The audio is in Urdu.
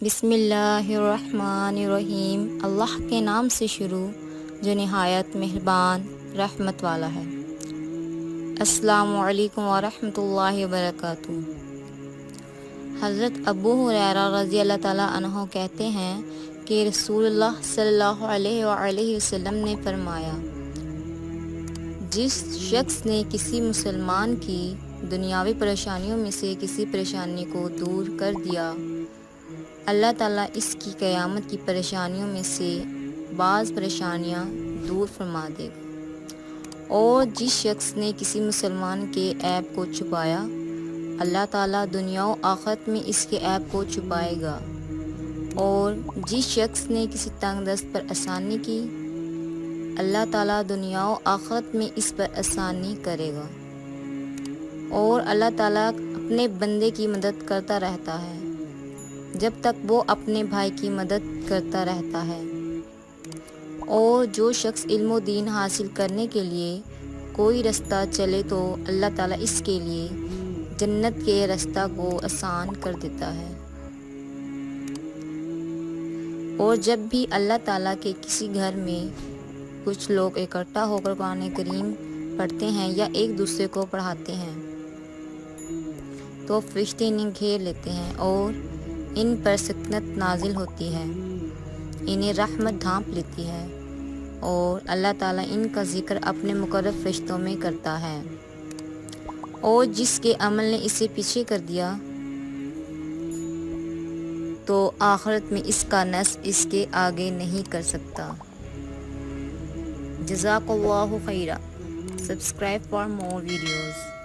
بسم اللہ الرحمن الرحیم، اللہ کے نام سے شروع جو نہایت مہربان رحمت والا ہے۔ السلام علیکم ورحمۃ اللہ وبرکاتہ۔ حضرت ابو ہریرہ رضی اللہ تعالیٰ عنہ کہتے ہیں کہ رسول اللہ صلی اللہ علیہ وآلہ وسلم نے فرمایا، جس شخص نے کسی مسلمان کی دنیاوی پریشانیوں میں سے کسی پریشانی کو دور کر دیا، اللہ تعالیٰ اس کی قیامت کی پریشانیوں میں سے بعض پریشانیاں دور فرما دے گا، اور جس شخص نے کسی مسلمان کے عیب کو چھپایا، اللہ تعالیٰ دنیا و آخرت میں اس کے عیب کو چھپائے گا، اور جس شخص نے کسی تنگ دست پر آسانی کی، اللہ تعالیٰ دنیا و آخرت میں اس پر آسانی کرے گا، اور اللہ تعالیٰ اپنے بندے کی مدد کرتا رہتا ہے جب تک وہ اپنے بھائی کی مدد کرتا رہتا ہے، اور جو شخص علم و دین حاصل کرنے کے لیے کوئی رستہ چلے تو اللہ تعالیٰ اس کے لیے جنت کے رستہ کو آسان کر دیتا ہے، اور جب بھی اللہ تعالیٰ کے کسی گھر میں کچھ لوگ اکٹھا ہو کر قرآن کریم پڑھتے ہیں یا ایک دوسرے کو پڑھاتے ہیں تو فرشتے انہیں گھیر لیتے ہیں اور ان پر سکینت نازل ہوتی ہے، انہیں رحمت ڈھانپ لیتی ہے، اور اللہ تعالیٰ ان کا ذکر اپنے مقرب فرشتوں میں کرتا ہے، اور جس کے عمل نے اسے پیچھے کر دیا تو آخرت میں اس کا نصب اس کے آگے نہیں کر سکتا۔ جزاک اللہ خیرا۔ Subscribe for more videos.